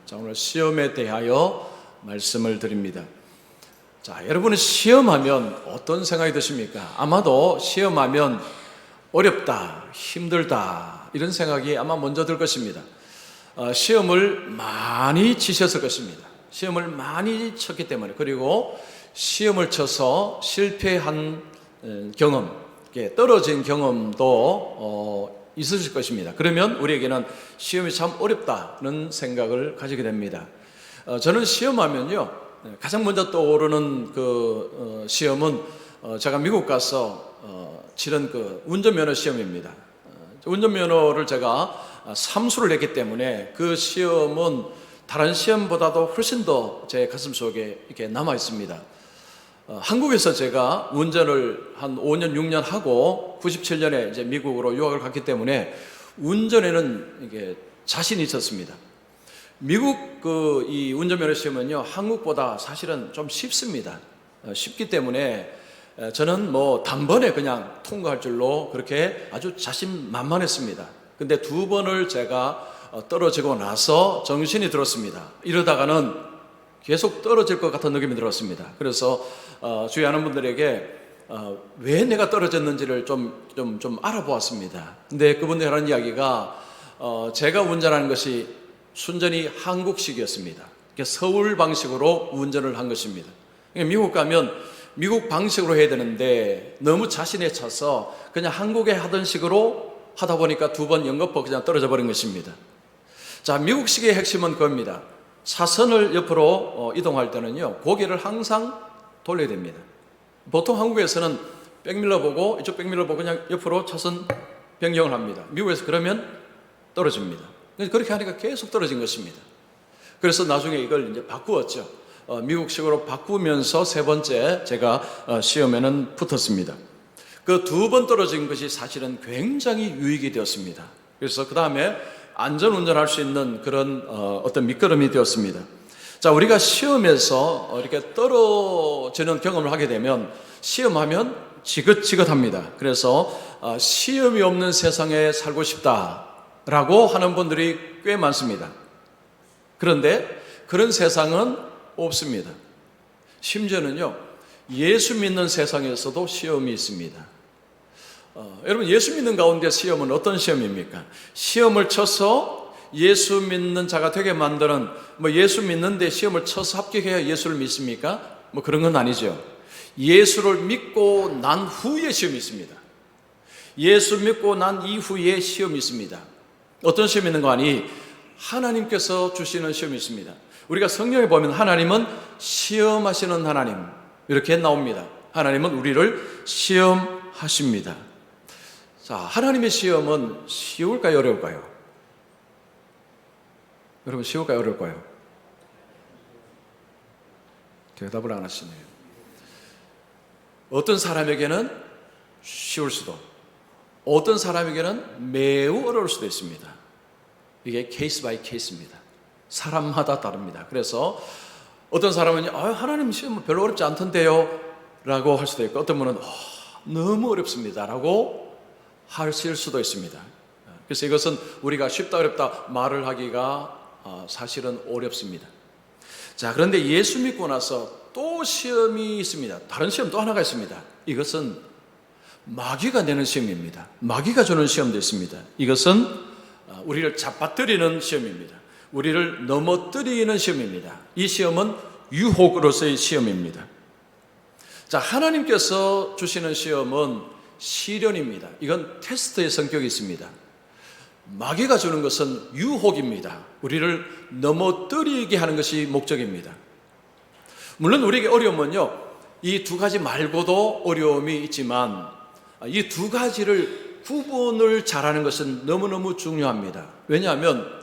자, 오늘 시험에 대하여 말씀을 드립니다. 자, 여러분은 시험하면 어떤 생각이 드십니까? 아마도 시험하면 어렵다, 힘들다 이런 생각이 아마 먼저 들 것입니다. 시험을 많이 치셨을 것입니다. 시험을 많이 쳤기 때문에, 그리고 시험을 쳐서 실패한 경험, 떨어진 경험도 있으실 것입니다. 그러면 우리에게는 시험이 참 어렵다는 생각을 가지게 됩니다. 저는 시험하면요, 가장 먼저 떠오르는 시험은 제가 미국 가서 치른 운전면허 시험입니다. 운전면허를 제가 삼수를 냈기 때문에 그 시험은 다른 시험보다도 훨씬 더 제 가슴 속에 이렇게 남아 있습니다. 한국에서 제가 운전을 한 5년, 6년 하고 97년에 이제 미국으로 유학을 갔기 때문에 운전에는 이게 자신이 있었습니다. 미국 이 운전면허 시험은요, 한국보다 사실은 좀 쉽습니다. 쉽기 때문에 저는 단번에 그냥 통과할 줄로 그렇게 아주 자신만만했습니다. 근데 2번을 제가 떨어지고 나서 정신이 들었습니다. 이러다가는 계속 떨어질 것 같은 느낌이 들었습니다. 그래서 주위 아는 분들에게 왜 내가 떨어졌는지를 좀 알아보았습니다. 근데 그분들이 하는 이야기가 제가 운전하는 것이 순전히 한국식이었습니다. 서울 방식으로 운전을 한 것입니다. 미국 가면 미국 방식으로 해야 되는데 너무 자신에 차서 그냥 한국에 하던 식으로 하다 보니까 2번 연거푸 그냥 떨어져 버린 것입니다. 자, 미국식의 핵심은 그겁니다. 차선을 옆으로 이동할 때는요, 고개를 항상 돌려야 됩니다. 보통 한국에서는 백밀러 보고 이쪽 백밀러 보고 그냥 옆으로 차선 변경을 합니다. 미국에서 그러면 떨어집니다. 그렇게 하니까 계속 떨어진 것입니다. 그래서 나중에 이걸 이제 바꾸었죠. 미국식으로 바꾸면서 3번째 제가 시험에는 붙었습니다. 그 2번 떨어진 것이 사실은 굉장히 유익이 되었습니다. 그래서 그 다음에 안전운전할 수 있는 그런 어떤 밑거름이 되었습니다. 자, 우리가 시험에서 이렇게 떨어지는 경험을 하게 되면 시험하면 지긋지긋합니다. 그래서 시험이 없는 세상에 살고 싶다라고 하는 분들이 꽤 많습니다. 그런데 그런 세상은 없습니다. 심지어는요, 예수 믿는 세상에서도 시험이 있습니다. 여러분, 예수 믿는 가운데 시험은 어떤 시험입니까? 시험을 쳐서 예수 믿는 자가 되게 만드는, 예수 믿는데 시험을 쳐서 합격해야 예수를 믿습니까? 그런 건 아니죠. 예수를 믿고 난 후에 시험이 있습니다. 예수 믿고 난 이후에 시험이 있습니다. 어떤 시험이 있는 거 아니? 하나님께서 주시는 시험이 있습니다. 우리가 성경에 보면 하나님은 시험하시는 하나님 이렇게 나옵니다. 하나님은 우리를 시험하십니다. 자, 하나님의 시험은 쉬울까요, 어려울까요? 여러분, 쉬울까요, 어려울까요? 대답을 안 하시네요. 어떤 사람에게는 쉬울 수도, 어떤 사람에게는 매우 어려울 수도 있습니다. 이게 케이스 바이 케이스입니다. 사람마다 다릅니다. 그래서 어떤 사람은 하나님 시험 별로 어렵지 않던데요 라고 할 수도 있고, 어떤 분은 너무 어렵습니다 라고 하실 수도 있습니다. 그래서 이것은 우리가 쉽다 어렵다 말을 하기가 사실은 어렵습니다. 자, 그런데 예수 믿고 나서 또 시험이 있습니다. 다른 시험 또 하나가 있습니다. 이것은 마귀가 내는 시험입니다. 마귀가 주는 시험도 있습니다. 이것은 우리를 잡아뜨리는 시험입니다. 우리를 넘어뜨리는 시험입니다. 이 시험은 유혹으로서의 시험입니다. 자, 하나님께서 주시는 시험은 시련입니다. 이건 테스트의 성격이 있습니다. 마귀가 주는 것은 유혹입니다. 우리를 넘어뜨리게 하는 것이 목적입니다. 물론 우리에게 어려움은요, 이 2가지 말고도 어려움이 있지만 이 2가지를 구분을 잘하는 것은 너무너무 중요합니다. 왜냐하면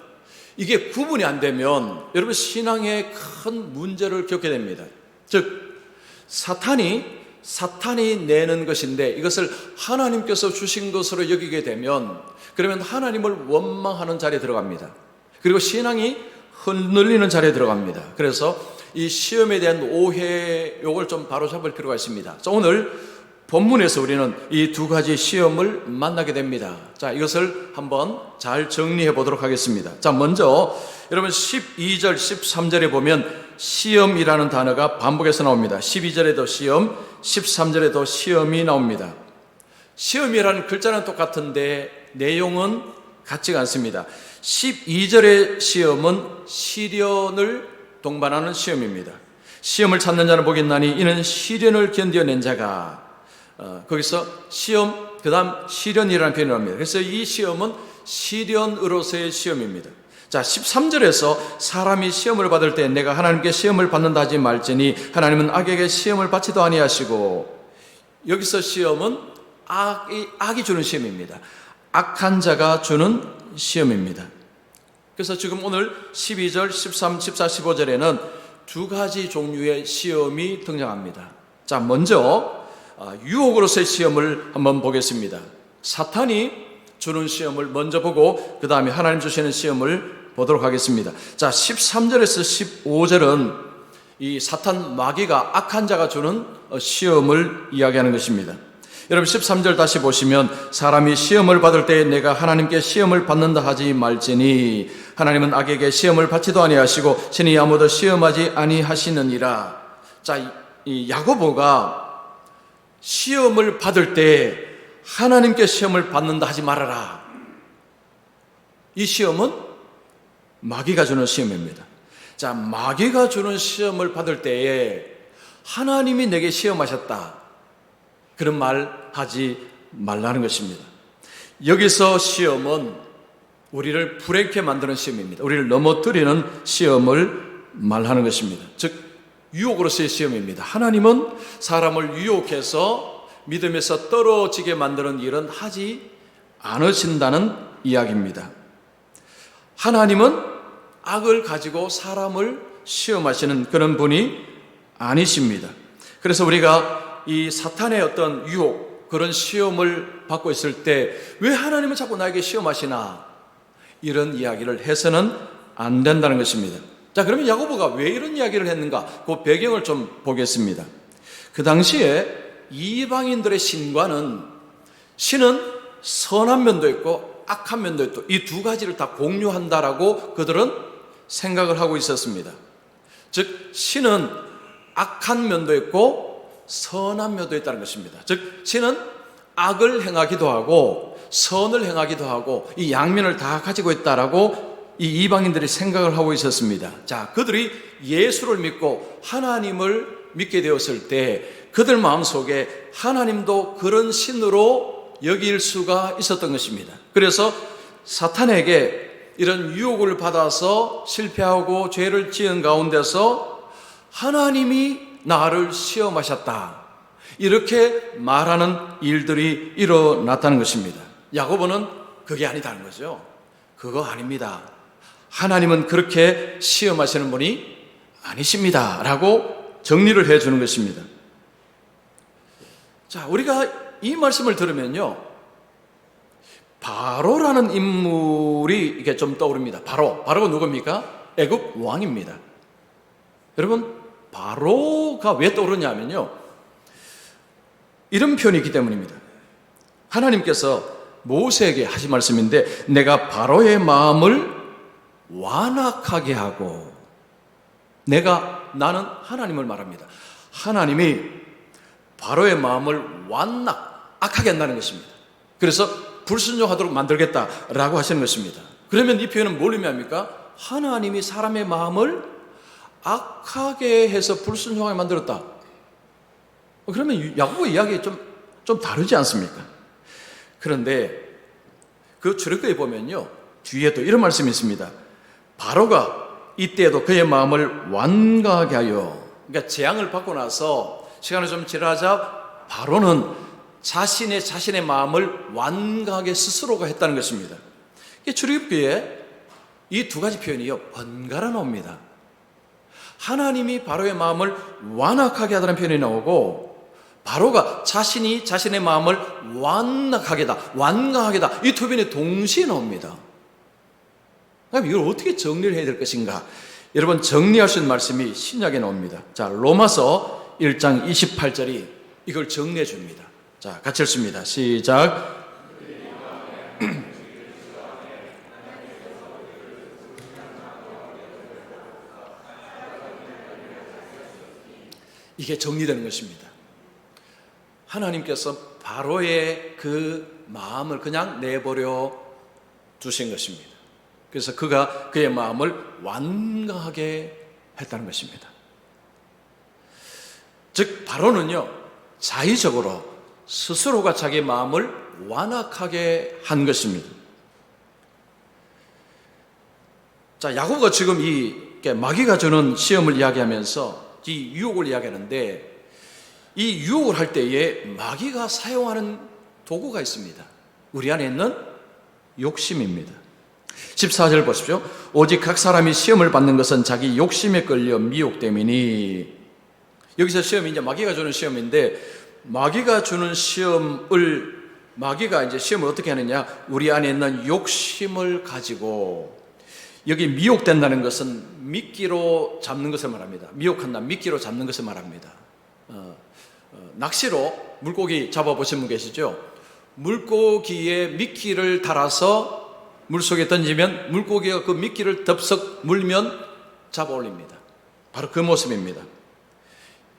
이게 구분이 안 되면 여러분 신앙에 큰 문제를 겪게 됩니다. 즉 사탄이 내는 것인데 이것을 하나님께서 주신 것으로 여기게 되면 그러면 하나님을 원망하는 자리에 들어갑니다. 그리고 신앙이 흔들리는 자리에 들어갑니다. 그래서 이 시험에 대한 오해, 이걸 좀 바로잡을 필요가 있습니다. 자, 오늘 본문에서 우리는 이 두 가지 시험을 만나게 됩니다. 자, 이것을 한번 잘 정리해 보도록 하겠습니다. 자, 먼저 여러분 12절, 13절에 보면 시험이라는 단어가 반복해서 나옵니다. 12절에도 시험, 13절에도 시험이 나옵니다. 시험이라는 글자는 똑같은데 내용은 같지가 않습니다. 12절의 시험은 시련을 동반하는 시험입니다. 시험을 찾는 자는 복이 있나니 이는 시련을 견뎌낸 자가, 거기서 시험, 그 다음 시련이라는 표현을 합니다. 그래서 이 시험은 시련으로서의 시험입니다. 자, 13절에서 사람이 시험을 받을 때 내가 하나님께 시험을 받는다 하지 말지니 하나님은 악에게 시험을 받지도 아니하시고, 여기서 시험은 악이 주는 시험입니다. 악한 자가 주는 시험입니다. 그래서 지금 오늘 12절, 13, 14, 15절에는 두 가지 종류의 시험이 등장합니다. 자, 먼저 유혹으로서의 시험을 한번 보겠습니다. 사탄이 주는 시험을 먼저 보고 그 다음에 하나님 주시는 시험을 보도록 하겠습니다. 자, 13절에서 15절은 이 사탄 마귀가 악한 자가 주는 시험을 이야기하는 것입니다. 여러분 13절 다시 보시면 사람이 시험을 받을 때 내가 하나님께 시험을 받는다 하지 말지니 하나님은 악에게 시험을 받지도 아니하시고 신이 아무도 시험하지 아니하시느니라. 자, 이 야고보가 시험을 받을 때 하나님께 시험을 받는다 하지 말아라. 이 시험은 마귀가 주는 시험입니다. 자, 마귀가 주는 시험을 받을 때에 하나님이 내게 시험하셨다, 그런 말 하지 말라는 것입니다. 여기서 시험은 우리를 불행케 만드는 시험입니다. 우리를 넘어뜨리는 시험을 말하는 것입니다. 즉 유혹으로서의 시험입니다. 하나님은 사람을 유혹해서 믿음에서 떨어지게 만드는 일은 하지 않으신다는 이야기입니다. 하나님은 악을 가지고 사람을 시험하시는 그런 분이 아니십니다. 그래서 우리가 이 사탄의 어떤 유혹, 그런 시험을 받고 있을 때 왜 하나님은 자꾸 나에게 시험하시나, 이런 이야기를 해서는 안 된다는 것입니다. 자, 그러면 야고보가 왜 이런 이야기를 했는가, 그 배경을 좀 보겠습니다. 그 당시에 이방인들의 신과는, 신은 선한 면도 있고 악한 면도 있고 이 두 가지를 다 공유한다라고 그들은 생각을 하고 있었습니다. 즉 신은 악한 면도 있고 선한 면도 있다는 것입니다. 즉 신은 악을 행하기도 하고 선을 행하기도 하고 이 양면을 다 가지고 있다라고 이 이방인들이 생각을 하고 있었습니다. 자, 그들이 예수를 믿고 하나님을 믿게 되었을 때 그들 마음속에 하나님도 그런 신으로 여길 수가 있었던 것입니다. 그래서 사탄에게 이런 유혹을 받아서 실패하고 죄를 지은 가운데서 하나님이 나를 시험하셨다, 이렇게 말하는 일들이 일어났다는 것입니다. 야고보는 그게 아니다는 거죠. 그거 아닙니다. 하나님은 그렇게 시험하시는 분이 아니십니다 라고 정리를 해주는 것입니다. 자, 우리가 이 말씀을 들으면요, 바로라는 인물이 이게 좀 떠오릅니다. 바로가 누굽니까? 애굽 왕입니다. 여러분, 바로가 왜 떠오르냐면요, 이런 표현이 있기 때문입니다. 하나님께서 모세에게 하신 말씀인데, 내가 바로의 마음을 완악하게 하고, 나는 하나님을 말합니다. 하나님이 바로의 마음을 악하게 한다는 것입니다. 그래서 불순종하도록 만들겠다라고 하시는 것입니다. 그러면 이 표현은 뭘 의미합니까? 하나님이 사람의 마음을 악하게 해서 불순종하게 만들었다. 그러면 야고보 이야기 좀 다르지 않습니까? 그런데 그 출애굽기에 보면요, 뒤에 또 이런 말씀이 있습니다. 바로가 이때에도 그의 마음을 완강하게 하여, 그러니까 재앙을 받고 나서 시간이 좀 지나자 바로는 자신의 마음을 완강하게 스스로가 했다는 것입니다. 출애굽기에 이 두 가지 표현이요, 번갈아 나옵니다. 하나님이 바로의 마음을 완악하게 하다는 표현이 나오고, 바로가 자신의 마음을 완강하게다, 이 두 표현이 동시에 나옵니다. 그럼 이걸 어떻게 정리를 해야 될 것인가? 여러분, 정리할 수 있는 말씀이 신약에 나옵니다. 자, 로마서 1장 28절이 이걸 정리해 줍니다. 자, 같이 읽습니다. 시작. 이게 정리되는 것입니다. 하나님께서 바로의 그 마음을 그냥 내버려 두신 것입니다. 그래서 그가 그의 마음을 완강하게 했다는 것입니다. 즉 바로는요, 자의적으로 스스로가 자기 마음을 완악하게 한 것입니다. 자, 야고보가 지금 이 마귀가 주는 시험을 이야기하면서 이 유혹을 이야기하는데, 이 유혹을 할 때에 마귀가 사용하는 도구가 있습니다. 우리 안에 있는 욕심입니다. 14절 보십시오. 오직 각 사람이 시험을 받는 것은 자기 욕심에 끌려 미혹됨이니. 여기서 시험이 이제 마귀가 주는 시험인데, 마귀가 주는 시험을, 마귀가 이제 시험을 어떻게 하느냐, 우리 안에 있는 욕심을 가지고, 여기 미혹된다는 것은 미끼로 잡는 것을 말합니다. 미혹한다, 미끼로 잡는 것을 말합니다. 낚시로 물고기 잡아보신 분 계시죠? 물고기에 미끼를 달아서 물속에 던지면 물고기가 그 미끼를 덥석 물면 잡아 올립니다. 바로 그 모습입니다.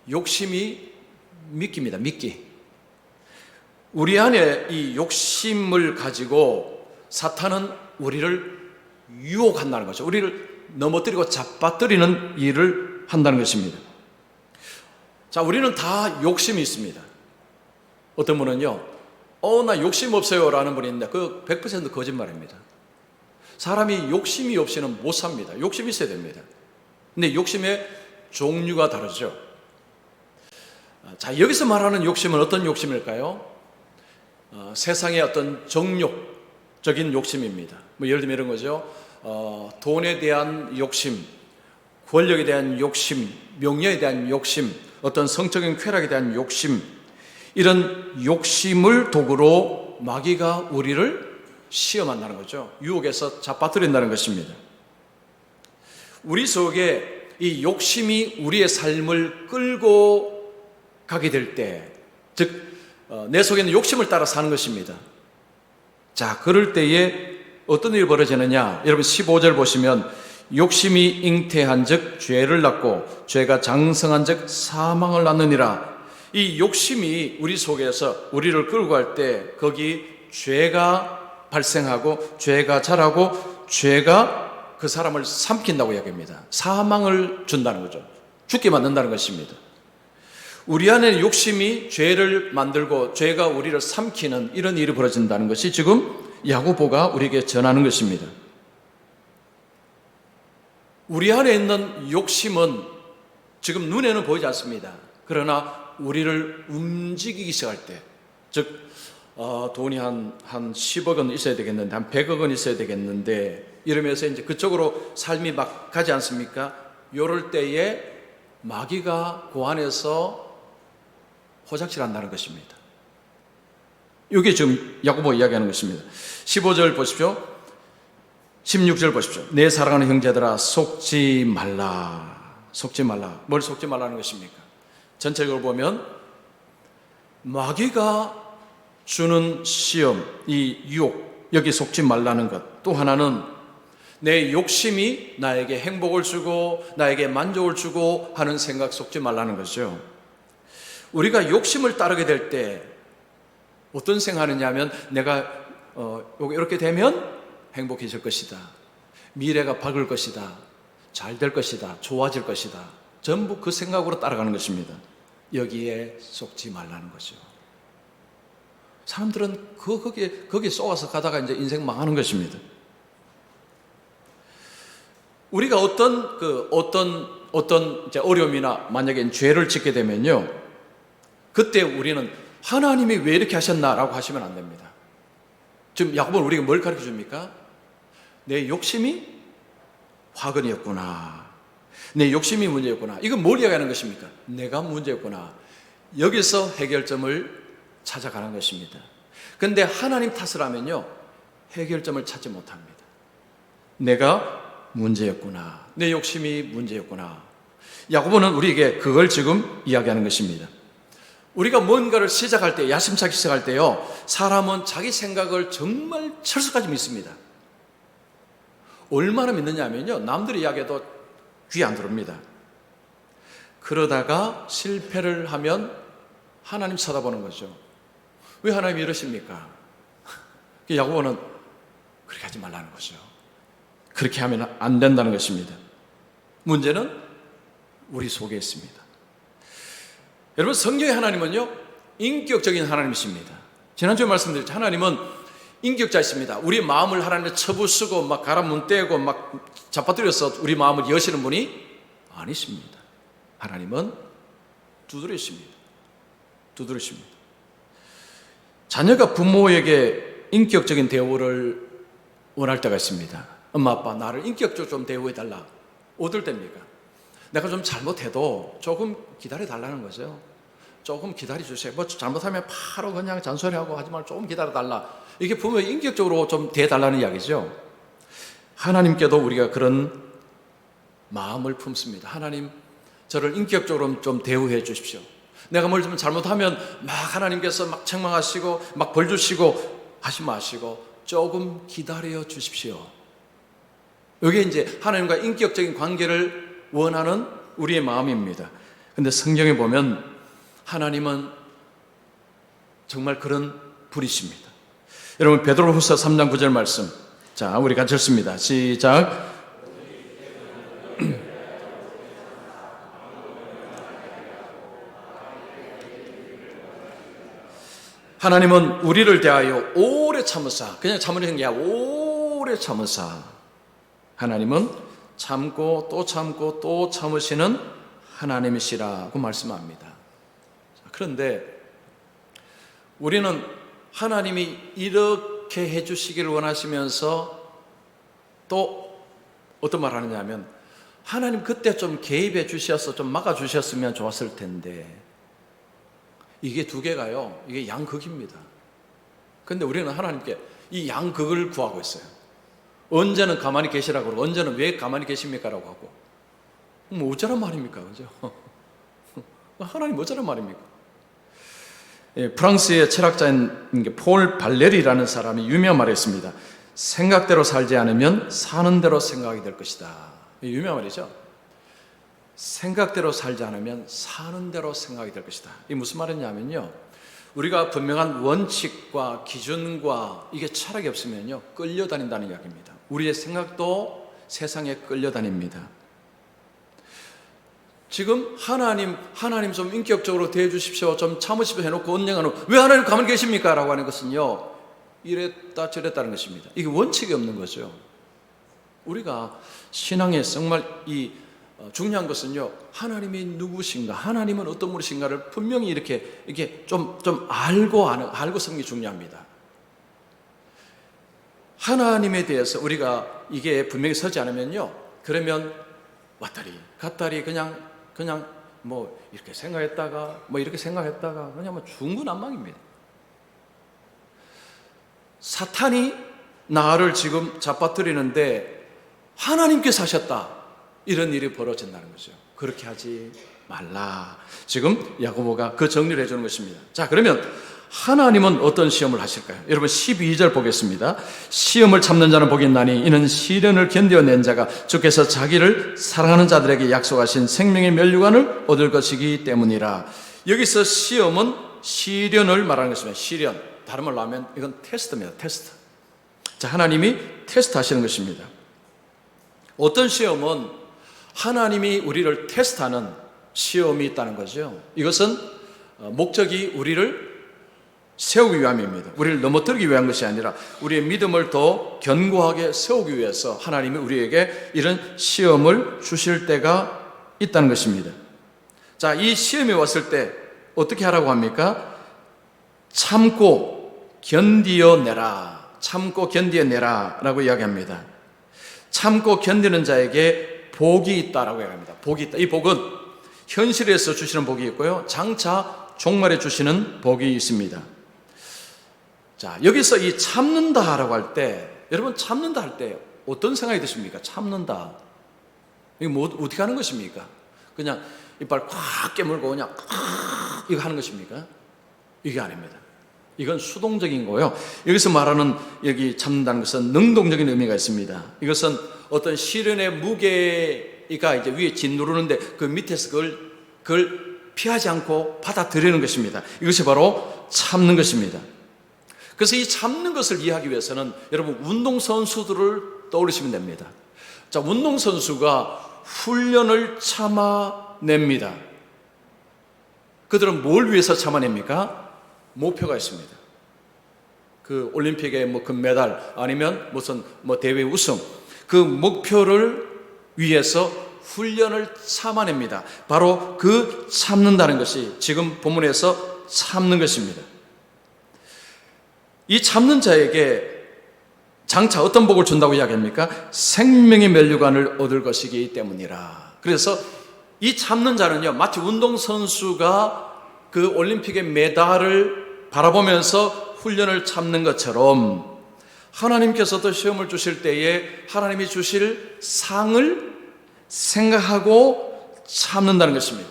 욕심이 미끼입니다. 미끼. 우리 안에 이 욕심을 가지고 사탄은 우리를 유혹한다는 거죠. 우리를 넘어뜨리고 잡아뜨리는 일을 한다는 것입니다. 자, 우리는 다 욕심이 있습니다. 어떤 분은요, 나 욕심 없어요 라는 분이 있는데 그 100% 거짓말입니다. 사람이 욕심이 없이는 못 삽니다. 욕심이 있어야 됩니다. 근데 욕심의 종류가 다르죠. 자, 여기서 말하는 욕심은 어떤 욕심일까요? 세상의 어떤 정욕적인 욕심입니다. 뭐 예를 들면 이런 거죠. 돈에 대한 욕심, 권력에 대한 욕심, 명예에 대한 욕심, 어떤 성적인 쾌락에 대한 욕심, 이런 욕심을 도구로 마귀가 우리를 시험한다는 거죠. 유혹에서 잡아뜨린다는 것입니다. 우리 속에 이 욕심이 우리의 삶을 끌고 가게 될 때, 즉 내 속에 있는 욕심을 따라 사는 것입니다. 자, 그럴 때에 어떤 일이 벌어지느냐? 여러분 15절 보시면 욕심이 잉태한 즉 죄를 낳고 죄가 장성한 즉 사망을 낳느니라. 이 욕심이 우리 속에서 우리를 끌고 갈 때 거기 죄가 발생하고 죄가 자라고 죄가 그 사람을 삼킨다고 이야기합니다. 사망을 준다는 거죠. 죽게 만든다는 것입니다. 우리 안에 욕심이 죄를 만들고 죄가 우리를 삼키는 이런 일이 벌어진다는 것이 지금 야고보가 우리에게 전하는 것입니다. 우리 안에 있는 욕심은 지금 눈에는 보이지 않습니다. 그러나 우리를 움직이기 시작할 때, 즉 돈이 한 10억 원 있어야 되겠는데, 한 100억 원 있어야 되겠는데, 이러면서 이제 그쪽으로 삶이 막 가지 않습니까? 이럴 때에 마귀가 그 안에서 호작질한다는 것입니다. 이게 지금 야고보 이야기하는 것입니다. 15절 보십시오. 16절 보십시오. 내 사랑하는 형제들아 속지 말라. 속지 말라. 뭘 속지 말라는 것입니까? 전체적으로 보면 마귀가 주는 시험, 이 유혹, 여기 속지 말라는 것. 또 하나는 내 욕심이 나에게 행복을 주고 나에게 만족을 주고 하는 생각 속지 말라는 거죠. 우리가 욕심을 따르게 될 때 어떤 생각하느냐 하면 내가 이렇게 되면 행복해질 것이다. 미래가 밝을 것이다. 잘 될 것이다. 좋아질 것이다. 전부 그 생각으로 따라가는 것입니다. 여기에 속지 말라는 거죠. 사람들은 거기에 쏘아서 가다가 이제 인생 망하는 것입니다. 우리가 어떤 이제 어려움이나 만약에 죄를 짓게 되면요, 그때 우리는 하나님이 왜 이렇게 하셨나라고 하시면 안 됩니다. 지금 야고보는 우리에게 뭘 가르쳐 줍니까? 내 욕심이 화근이었구나. 내 욕심이 문제였구나. 이건 뭘 이야기하는 것입니까? 내가 문제였구나. 여기서 해결점을 찾아가는 것입니다. 그런데 하나님 탓을 하면요, 해결점을 찾지 못합니다. 내가 문제였구나. 내 욕심이 문제였구나. 야고보는 우리에게 그걸 지금 이야기하는 것입니다. 우리가 뭔가를 시작할 때, 야심차게 시작할 때요, 사람은 자기 생각을 정말 철수까지 믿습니다. 얼마나 믿느냐 하면요, 남들이 이야기해도 귀에 안 들어옵니다. 그러다가 실패를 하면 하나님 쳐다보는 거죠. 왜 하나님이 이러십니까? 야고보는 그렇게 하지 말라는 거죠. 그렇게 하면 안 된다는 것입니다. 문제는 우리 속에 있습니다. 여러분, 성경의 하나님은요, 인격적인 하나님이십니다. 지난주에 말씀드렸죠. 하나님은 인격자이십니다. 우리 마음을 하나님의 처부수고 막 가라문 떼고 막 잡아들여서 우리 마음을 여시는 분이 아니십니다. 하나님은 두드리십니다. 두드리십니다. 자녀가 부모에게 인격적인 대우를 원할 때가 있습니다. 엄마, 아빠, 나를 인격적으로 좀 대우해달라. 어떨 때입니까? 내가 좀 잘못해도 조금 기다려달라는 거죠. 조금 기다려주세요. 뭐 잘못하면 바로 그냥 잔소리하고 하지 말고 조금 기다려달라. 이게 부모의 인격적으로 좀 대해달라는 이야기죠. 하나님께도 우리가 그런 마음을 품습니다. 하나님, 저를 인격적으로 좀 대우해 주십시오. 내가 뭘 좀 잘못하면 막 하나님께서 막 책망하시고 막 벌 주시고 하지 마시고 조금 기다려 주십시오. 이게 이제 하나님과 인격적인 관계를 원하는 우리의 마음입니다. 그런데 성경에 보면 하나님은 정말 그런 분이십니다. 여러분, 베드로후서 3장 9절 말씀, 자, 우리 같이 읽습니다. 시작. 하나님은 우리를 대하여 오래 참으사, 그냥 참으려는 게 아니라 오래 참으사, 하나님은 참고 또 참고 또 참으시는 하나님이시라고 말씀합니다. 그런데 우리는 하나님이 이렇게 해주시기를 원하시면서 또 어떤 말 하느냐 하면, 하나님 그때 좀 개입해 주셔서 좀 막아 주셨으면 좋았을 텐데, 이게 두 개가요, 이게 양극입니다. 그런데 우리는 하나님께 이 양극을 구하고 있어요. 언제는 가만히 계시라고 그러고, 언제는 왜 가만히 계십니까? 라고 하고. 뭐 어쩌란 말입니까? 그죠? 하나님 어쩌란 말입니까? 프랑스의 철학자인 폴 발레리라는 사람이 유명한 말을 했습니다. 생각대로 살지 않으면 사는 대로 생각이 될 것이다. 유명한 말이죠. 생각대로 살지 않으면 사는 대로 생각이 될 것이다. 이게 무슨 말이냐면요, 우리가 분명한 원칙과 기준과 이게 철학이 없으면요, 끌려다닌다는 이야기입니다. 우리의 생각도 세상에 끌려다닙니다. 지금 하나님 좀 인격적으로 대해 주십시오, 좀 참으십시오 해놓고 언젠가는 왜 하나님 가만히 계십니까? 라고 하는 것은요, 이랬다 저랬다는 것입니다. 이게 원칙이 없는 거죠. 우리가 신앙에 정말 이 중요한 것은요, 하나님이 누구신가, 하나님은 어떤 분이신가를 분명히 이렇게 좀 알고 섬는 게 중요합니다. 하나님에 대해서 우리가 이게 분명히 서지 않으면요, 그러면 왔다리 갔다리 그냥 뭐 이렇게 생각했다가 뭐 이렇게 생각했다가 그냥 뭐 중구난방입니다. 사탄이 나를 지금 잡아뜨리는데 하나님께서 하셨다, 이런 일이 벌어진다는 거죠. 그렇게 하지 말라. 지금 야고보가 그 정리를 해주는 것입니다. 자, 그러면 하나님은 어떤 시험을 하실까요? 여러분 12절 보겠습니다. 시험을 참는 자는 복이 있나니 이는 시련을 견뎌낸 자가 주께서 자기를 사랑하는 자들에게 약속하신 생명의 면류관을 얻을 것이기 때문이라. 여기서 시험은 시련을 말하는 것입니다. 시련, 다른 말로 하면 이건 테스트입니다. 테스트. 자, 하나님이 테스트 하시는 것입니다. 어떤 시험은 하나님이 우리를 테스트하는 시험이 있다는 거죠. 이것은 목적이 우리를 세우기 위함입니다. 우리를 넘어뜨리기 위한 것이 아니라 우리의 믿음을 더 견고하게 세우기 위해서 하나님이 우리에게 이런 시험을 주실 때가 있다는 것입니다. 자, 이 시험이 왔을 때 어떻게 하라고 합니까? 참고 견디어내라. 참고 견디어내라 라고 이야기합니다. 참고 견디는 자에게 복이 있다라고 이야기합니다. 복이 있다. 이 복은 현실에서 주시는 복이 있고요, 장차 종말에 주시는 복이 있습니다. 자, 여기서 이 참는다라고 할 때, 여러분 참는다 할 때 어떤 생각이 드십니까? 참는다. 이게 뭐 어떻게 하는 것입니까? 그냥 이빨 꽉 깨물고 그냥 이거 하는 것입니까? 이게 아닙니다. 이건 수동적인 거요. 여기서 말하는 여기 참는다는 것은 능동적인 의미가 있습니다. 이것은 어떤 시련의 무게가 이제 위에 짓누르는데 그 밑에서 그걸 피하지 않고 받아들이는 것입니다. 이것이 바로 참는 것입니다. 그래서 이 참는 것을 이해하기 위해서는 여러분 운동선수들을 떠올리시면 됩니다. 자, 운동선수가 훈련을 참아냅니다. 그들은 뭘 위해서 참아냅니까? 목표가 있습니다. 그 올림픽의 뭐 금메달 아니면 무슨 뭐 대회 우승, 그 목표를 위해서 훈련을 참아냅니다. 바로 그 참는다는 것이 지금 본문에서 참는 것입니다. 이 참는 자에게 장차 어떤 복을 준다고 이야기합니까? 생명의 면류관을 얻을 것이기 때문이라. 그래서 이 참는 자는요, 마치 운동선수가 그 올림픽의 메달을 바라보면서 훈련을 참는 것처럼 하나님께서도 시험을 주실 때에 하나님이 주실 상을 생각하고 참는다는 것입니다.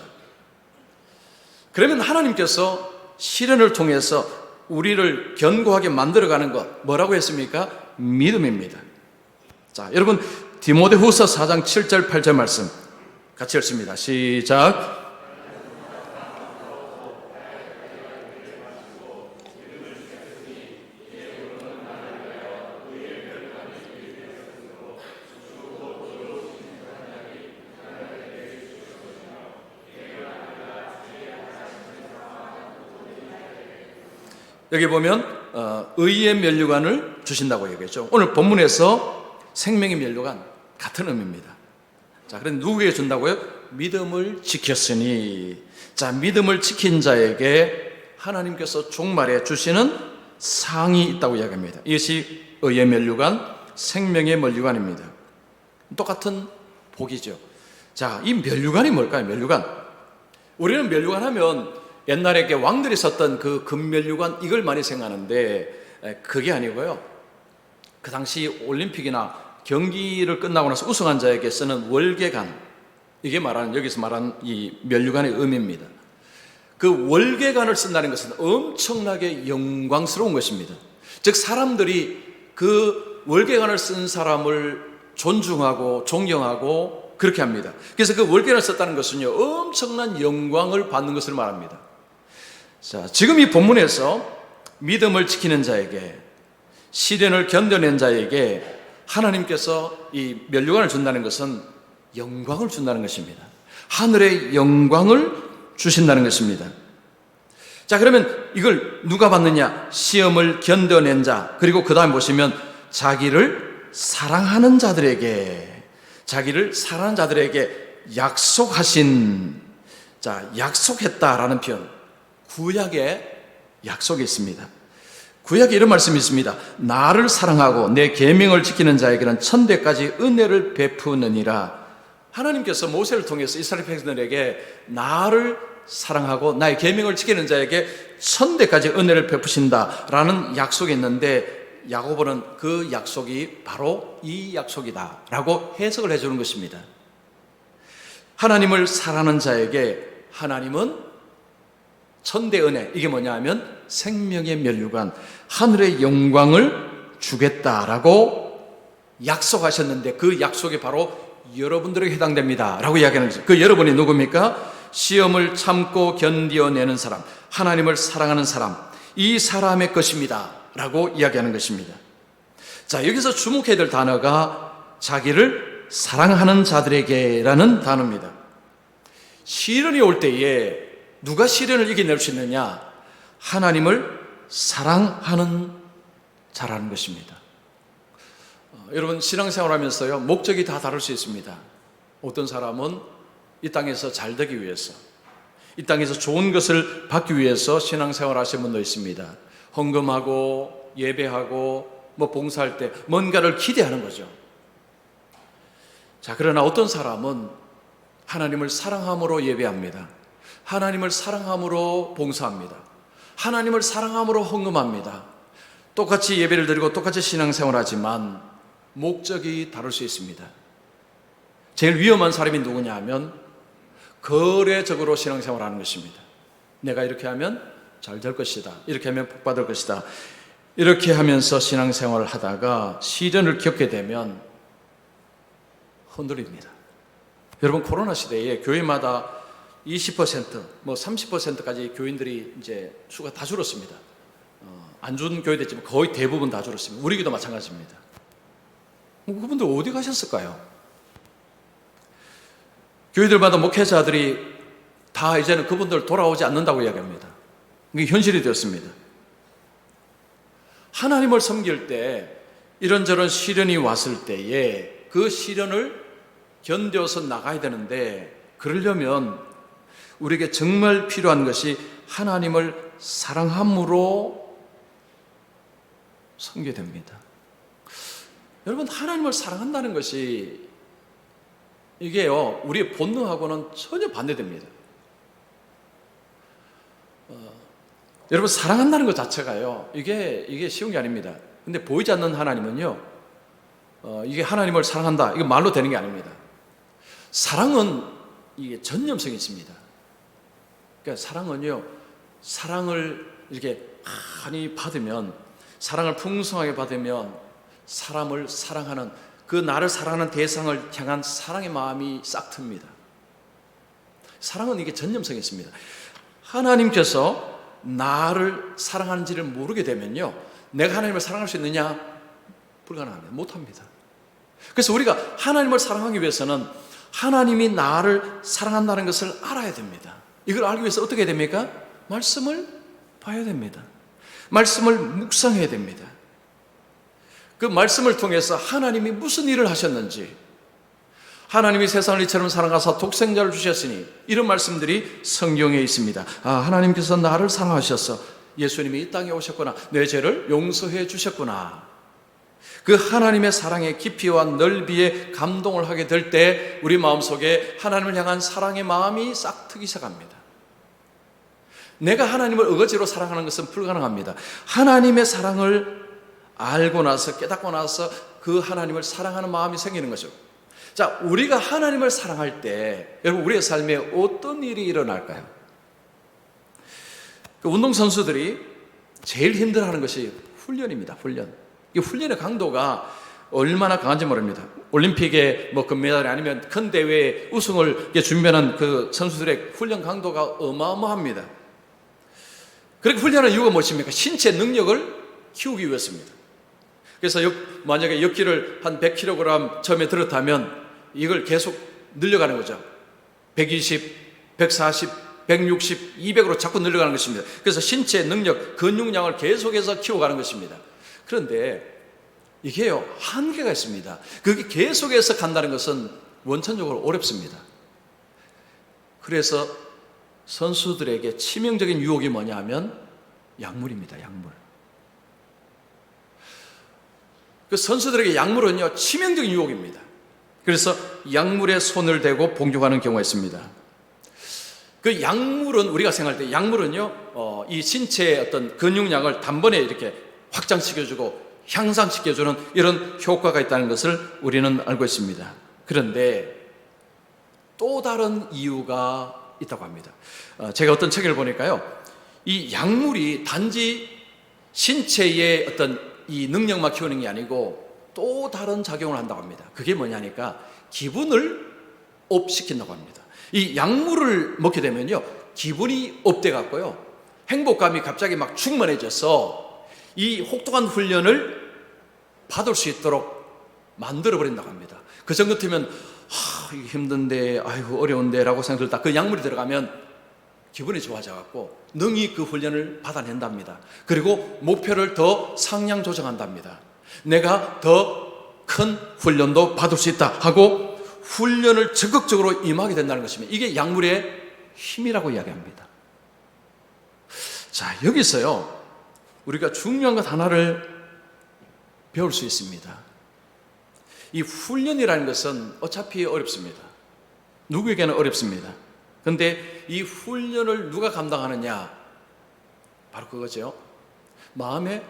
그러면 하나님께서 시련을 통해서 우리를 견고하게 만들어가는 것 뭐라고 했습니까? 믿음입니다. 자, 여러분 디모데후서 4장 7절 8절 말씀 같이 읽습니다. 시작. 여기 보면 의의 면류관을 주신다고 얘기했죠. 오늘 본문에서 생명의 면류관 같은 의미입니다. 자, 그런데 누구에게 준다고요? 믿음을 지켰으니. 자, 믿음을 지킨 자에게 하나님께서 종말에 주시는 상이 있다고 이야기합니다. 이것이 의의 면류관, 생명의 면류관입니다. 똑같은 복이죠. 자, 이 면류관이 뭘까요? 면류관. 우리는 면류관 하면 옛날에 이렇게 왕들이 썼던 그 금면류관 이걸 많이 생각하는데 그게 아니고요. 그 당시 올림픽이나 경기를 끝나고 나서 우승한 자에게 쓰는 월계관, 이게 말하는 여기서 말하는 이 면류관의 의미입니다. 그 월계관을 쓴다는 것은 엄청나게 영광스러운 것입니다. 즉 사람들이 그 월계관을 쓴 사람을 존중하고 존경하고 그렇게 합니다. 그래서 그 월계관을 썼다는 것은요, 엄청난 영광을 받는 것을 말합니다. 자, 지금 이 본문에서 믿음을 지키는 자에게, 시련을 견뎌낸 자에게 하나님께서 이 면류관을 준다는 것은 영광을 준다는 것입니다. 하늘의 영광을 주신다는 것입니다. 자, 그러면 이걸 누가 받느냐? 시험을 견뎌낸 자, 그리고 그 다음 보시면 자기를 사랑하는 자들에게, 자기를 사랑하는 자들에게 약속하신, 자, 약속했다라는 표현, 구약에 약속이 있습니다. 구약에 이런 말씀이 있습니다. 나를 사랑하고 내 계명을 지키는 자에게는 천대까지 은혜를 베푸느니라. 하나님께서 모세를 통해서 이스라엘 백성들에게 나를 사랑하고 나의 계명을 지키는 자에게 천대까지 은혜를 베푸신다라는 약속이 있는데 야고보는 그 약속이 바로 이 약속이다라고 해석을 해주는 것입니다. 하나님을 사랑하는 자에게 하나님은 천대 은혜, 이게 뭐냐 하면 생명의 면류관, 하늘의 영광을 주겠다라고 약속하셨는데 그 약속이 바로 여러분들에게 해당됩니다 라고 이야기하는 거죠. 그 여러분이 누굽니까? 시험을 참고 견디어내는 사람, 하나님을 사랑하는 사람, 이 사람의 것입니다 라고 이야기하는 것입니다. 자, 여기서 주목해야 될 단어가 자기를 사랑하는 자들에게 라는 단어입니다. 시련이 올 때에 누가 시련을 이겨낼 수 있느냐? 하나님을 사랑하는 자라는 것입니다. 여러분 신앙생활 하면서요, 목적이 다 다를 수 있습니다. 어떤 사람은 이 땅에서 잘 되기 위해서, 이 땅에서 좋은 것을 받기 위해서 신앙생활 하시는 분도 있습니다. 헌금하고 예배하고 뭐 봉사할 때 뭔가를 기대하는 거죠. 자, 그러나 어떤 사람은 하나님을 사랑함으로 예배합니다. 하나님을 사랑함으로 봉사합니다. 하나님을 사랑함으로 헌금합니다. 똑같이 예배를 드리고 똑같이 신앙생활을 하지만 목적이 다를 수 있습니다. 제일 위험한 사람이 누구냐 하면 거래적으로 신앙생활을 하는 것입니다. 내가 이렇게 하면 잘 될 것이다. 이렇게 하면 복 받을 것이다. 이렇게 하면서 신앙생활을 하다가 시련을 겪게 되면 흔들립니다. 여러분, 코로나 시대에 교회마다 20%, 뭐 30%까지 교인들이 이제 수가 다 줄었습니다. 안 준 교회도 있지만 거의 대부분 다 줄었습니다. 우리 교도 마찬가지입니다. 그분들 어디 가셨을까요? 교회들마다 목회자들이 다 이제는 그분들 돌아오지 않는다고 이야기합니다. 이게 현실이 되었습니다. 하나님을 섬길 때 이런저런 시련이 왔을 때에 그 시련을 견뎌서 나가야 되는데, 그러려면 우리에게 정말 필요한 것이 하나님을 사랑함으로 섬겨야 됩니다. 여러분, 하나님을 사랑한다는 것이 이게요, 우리의 본능하고는 전혀 반대됩니다. 여러분, 사랑한다는 것 자체가요, 이게 쉬운 게 아닙니다. 근데 보이지 않는 하나님은요, 이게 하나님을 사랑한다, 이거 말로 되는 게 아닙니다. 사랑은 이게 전념성이 있습니다. 그러니까 사랑은요, 사랑을 이렇게 많이 받으면, 사랑을 풍성하게 받으면 사람을 사랑하는, 그 나를 사랑하는 대상을 향한 사랑의 마음이 싹 틉니다. 사랑은 이게 전념성이 있습니다. 하나님께서 나를 사랑하는지를 모르게 되면요, 내가 하나님을 사랑할 수 있느냐? 불가능합니다. 못합니다. 그래서 우리가 하나님을 사랑하기 위해서는 하나님이 나를 사랑한다는 것을 알아야 됩니다. 이걸 알기 위해서 어떻게 해야 됩니까? 말씀을 봐야 됩니다. 말씀을 묵상해야 됩니다. 그 말씀을 통해서 하나님이 무슨 일을 하셨는지, 하나님이 세상을 이처럼 사랑하사 독생자를 주셨으니, 이런 말씀들이 성경에 있습니다. 하나님께서 나를 사랑하셔서 예수님이 이 땅에 오셨구나, 내 죄를 용서해 주셨구나. 그 하나님의 사랑의 깊이와 넓이에 감동을 하게 될 때 우리 마음속에 하나님을 향한 사랑의 마음이 싹 트기 시작합니다. 내가 하나님을 어거지로 사랑하는 것은 불가능합니다. 하나님의 사랑을 알고 나서, 깨닫고 나서 그 하나님을 사랑하는 마음이 생기는 거죠. 자, 우리가 하나님을 사랑할 때 여러분, 우리의 삶에 어떤 일이 일어날까요? 그 운동선수들이 제일 힘들어하는 것이 훈련입니다. 이 훈련의 강도가 얼마나 강한지 모릅니다. 올림픽에 뭐 금메달이 아니면 큰 대회에 우승을 준비하는 그 선수들의 훈련 강도가 어마어마합니다. 그렇게 훈련하는 이유가 무엇입니까? 신체 능력을 키우기 위해서입니다. 그래서 만약에 역기를 한 100kg 처음에 들었다면 이걸 계속 늘려가는 거죠. 120, 140, 160, 200으로 자꾸 늘려가는 것입니다. 그래서 신체 능력, 근육량을 계속해서 키워가는 것입니다. 그런데 이게요, 한계가 있습니다. 그게 계속해서 간다는 것은 원천적으로 어렵습니다. 그래서 선수들에게 치명적인 유혹이 뭐냐 하면 약물입니다. 약물. 그 선수들에게 약물은요, 치명적인 유혹입니다. 그래서 약물에 손을 대고 복용하는 경우가 있습니다. 그 약물은, 우리가 생각할 때 약물은요, 이 신체의 어떤 근육량을 단번에 이렇게 확장시켜주고 향상시켜주는 이런 효과가 있다는 것을 우리는 알고 있습니다. 그런데 또 다른 이유가 있다고 합니다. 제가 어떤 책을 보니까요, 이 약물이 단지 신체의 어떤 이 능력만 키우는 게 아니고 또 다른 작용을 한다고 합니다. 그게 뭐냐니까 기분을 업시킨다고 합니다. 이 약물을 먹게 되면요, 기분이 업돼 갖고요, 행복감이 갑자기 막 충만해져서 이 혹독한 훈련을 받을 수 있도록 만들어 버린다고 합니다. 그 정도 되면 이게 힘든데, 아이고 어려운데 라고 생각했다. 그 약물이 들어가면 기분이 좋아져 갖고 능히 그 훈련을 받아낸답니다. 그리고 목표를 더 상향 조정한답니다. 내가 더 큰 훈련도 받을 수 있다 하고 훈련을 적극적으로 임하게 된다는 것입니다. 이게 약물의 힘이라고 이야기합니다. 자, 여기서요, 우리가 중요한 것 하나를 배울 수 있습니다. 이 훈련이라는 것은 어차피 어렵습니다. 누구에게는 어렵습니다. 그런데 이 훈련을 누가 감당하느냐? 바로 그거죠. 마음의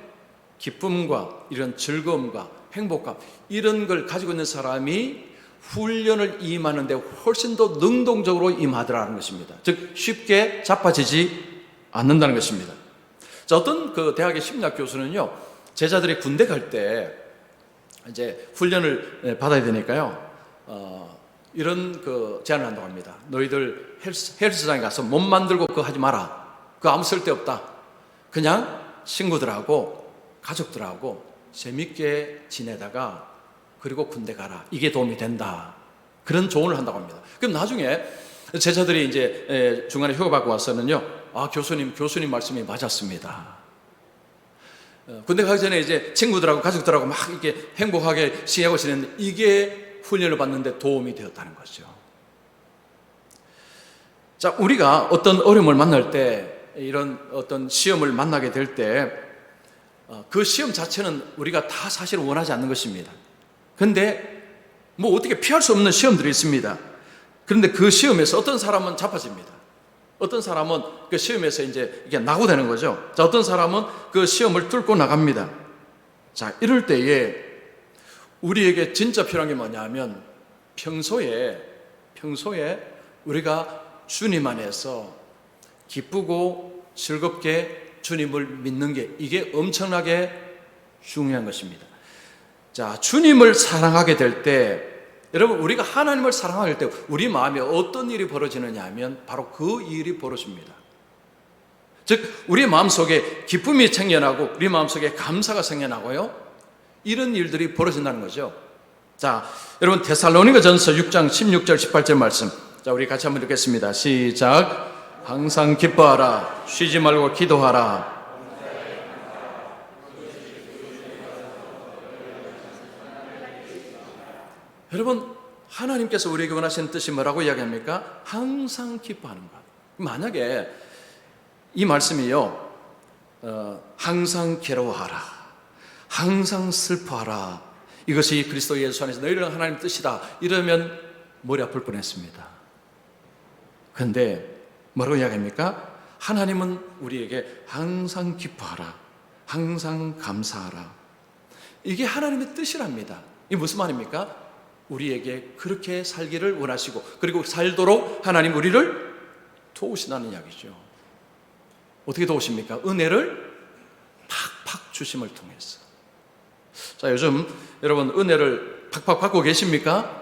기쁨과 이런 즐거움과 행복감, 이런 걸 가지고 있는 사람이 훈련을 임하는데 훨씬 더 능동적으로 임하더라는 것입니다. 즉 쉽게 자빠지지 않는다는 것입니다. 자, 어떤 그 대학의 심리학 교수는요, 제자들이 군대 갈 때 이제 훈련을 받아야 되니까요, 이런 그 제안을 한다고 합니다. 너희들 헬스장에 가서 몸 만들고 그거 하지 마라. 그거 아무 쓸데없다. 그냥 친구들하고 가족들하고 재밌게 지내다가 그리고 군대 가라. 이게 도움이 된다. 그런 조언을 한다고 합니다. 그럼 나중에 제자들이 이제 중간에 휴가 받고 와서는요, 아, 교수님 말씀이 맞았습니다. 군대 가기 전에 이제 친구들하고 가족들하고 막 이렇게 행복하게 시행하고 지냈는데 이게 훈련을 받는데 도움이 되었다는 거죠. 자, 우리가 어떤 어려움을 만날 때, 이런 어떤 시험을 만나게 될 때, 그 시험 자체는 우리가 다 사실 원하지 않는 것입니다. 그런데 뭐 어떻게 피할 수 없는 시험들이 있습니다. 그런데 그 시험에서 어떤 사람은 잡아집니다. 어떤 사람은 그 시험에서 이제 이게 낙오되는 거죠. 자, 어떤 사람은 그 시험을 뚫고 나갑니다. 자, 이럴 때에 우리에게 진짜 필요한 게 뭐냐면 평소에 우리가 주님 안에서 기쁘고 즐겁게 주님을 믿는 게 이게 엄청나게 중요한 것입니다. 자, 주님을 사랑하게 될 때, 여러분, 우리가 하나님을 사랑하게 될 때 우리 마음에 어떤 일이 벌어지느냐 하면 바로 그 일이 벌어집니다. 즉, 우리 마음속에 기쁨이 생겨나고 우리 마음속에 감사가 생겨나고요, 이런 일들이 벌어진다는 거죠. 자, 여러분, 데살로니가전서 6장 16절 18절 말씀, 자, 우리 같이 한번 읽겠습니다. 시작. 항상 기뻐하라, 쉬지 말고 기도하라. 여러분, 하나님께서 우리에게 원하시는 뜻이 뭐라고 이야기합니까? 항상 기뻐하는 것. 만약에 이 말씀이요, 항상 괴로워하라, 항상 슬퍼하라, 이것이 그리스도 예수 안에서 너희를 하나님 뜻이다, 이러면 머리 아플 뻔했습니다. 그런데 뭐라고 이야기합니까? 하나님은 우리에게 항상 기뻐하라, 항상 감사하라, 이게 하나님의 뜻이랍니다. 이게 무슨 말입니까? 우리에게 그렇게 살기를 원하시고, 그리고 살도록 하나님 우리를 도우신다는 이야기죠. 어떻게 도우십니까? 은혜를 팍팍 주심을 통해서. 자, 요즘 여러분 은혜를 팍팍 받고 계십니까?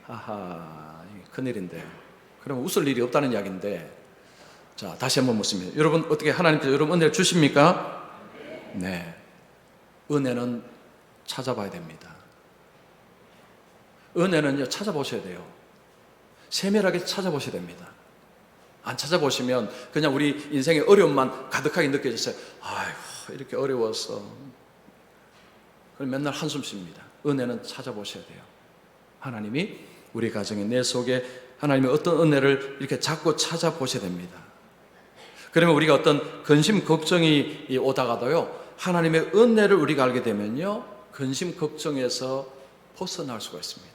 하하, 큰일인데. 그럼 웃을 일이 없다는 이야기인데, 자, 다시 한번 묻습니다. 여러분, 어떻게 하나님께서 여러분 은혜를 주십니까? 네. 은혜는 찾아봐야 됩니다. 은혜는요, 찾아보셔야 돼요. 세밀하게 찾아보셔야 됩니다. 안 찾아보시면 그냥 우리 인생의 어려움만 가득하게 느껴졌어요. 아이고, 이렇게 어려웠어. 그럼 맨날 한숨 쉽니다. 은혜는 찾아보셔야 돼요. 하나님이 우리 가정에, 내 속에 하나님의 어떤 은혜를 이렇게 자꾸 찾아보셔야 됩니다. 그러면 우리가 어떤 근심, 걱정이 오다가도요, 하나님의 은혜를 우리가 알게 되면요, 근심, 걱정에서 벗어날 수가 있습니다.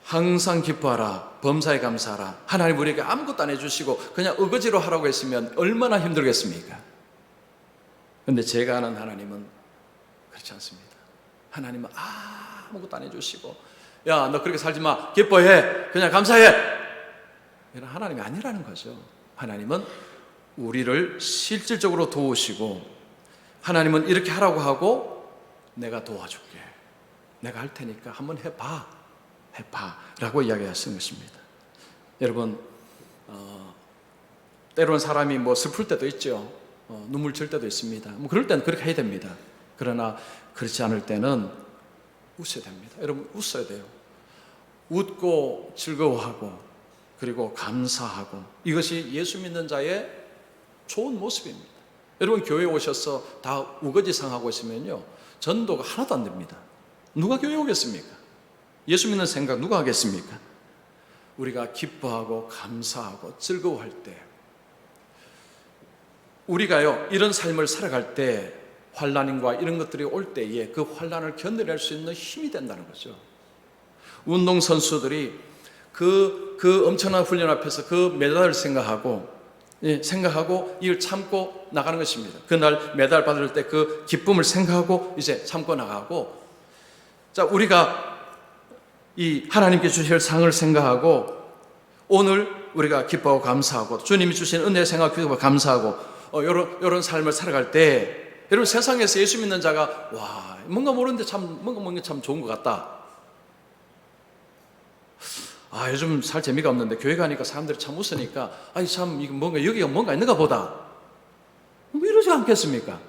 항상 기뻐하라, 범사에 감사하라. 하나님 우리에게 아무것도 안 해주시고 그냥 어거지로 하라고 했으면 얼마나 힘들겠습니까? 그런데 제가 아는 하나님은 그렇지 않습니다. 하나님은 아무것도 안 해주시고, 야, 너 그렇게 살지 마, 기뻐해, 그냥 감사해, 이런 하나님이 아니라는 거죠. 하나님은 우리를 실질적으로 도우시고, 하나님은 이렇게 하라고 하고 내가 도와줄게, 내가 할 테니까 한번 해봐 라고 이야기하시는 것입니다. 여러분, 때로는 사람이 뭐 슬플 때도 있죠. 눈물 질 때도 있습니다. 뭐 그럴 때는 그렇게 해야 됩니다. 그러나 그렇지 않을 때는 웃어야 됩니다. 여러분, 웃어야 돼요. 웃고 즐거워하고 그리고 감사하고, 이것이 예수 믿는 자의 좋은 모습입니다. 여러분, 교회에 오셔서 다 우거지상하고 있으면요, 전도가 하나도 안 됩니다. 누가 교회에 오겠습니까? 예수 믿는 생각 누가 하겠습니까? 우리가 기뻐하고 감사하고 즐거워할 때, 우리가요, 이런 삶을 살아갈 때 환난과 이런 것들이 올 때에 그 환난을 견뎌낼 수 있는 힘이 된다는 거죠. 운동선수들이 그 엄청난 훈련 앞에서 그 메달을 생각하고 이걸 참고 나가는 것입니다. 그날 메달 받을 때 그 기쁨을 생각하고 이제 참고 나가고, 자, 우리가 이 하나님께 주실 상을 생각하고 오늘 우리가 기뻐하고 감사하고 주님이 주신 은혜 생각하고 감사하고 이런 삶을 살아갈 때 여러분 세상에서 예수 믿는 자가 와 뭔가 모르는데 뭔가 참 좋은 것 같다. 요즘 살 재미가 없는데 교회 가니까 사람들이 참 웃으니까 참 이거 뭔가 여기가 뭔가 있는가 보다. 뭐 이러지 않겠습니까?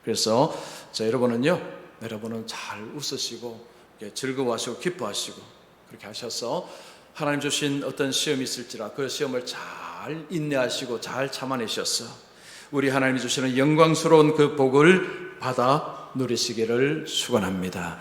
그래서 여러분은 잘 웃으시고 즐거워하시고 기뻐하시고 그렇게 하셔서 하나님 주신 어떤 시험이 있을지라 그 시험을 잘 인내하시고 잘 참아내셔서 우리 하나님이 주시는 영광스러운 그 복을 받아 누리시기를 축원합니다.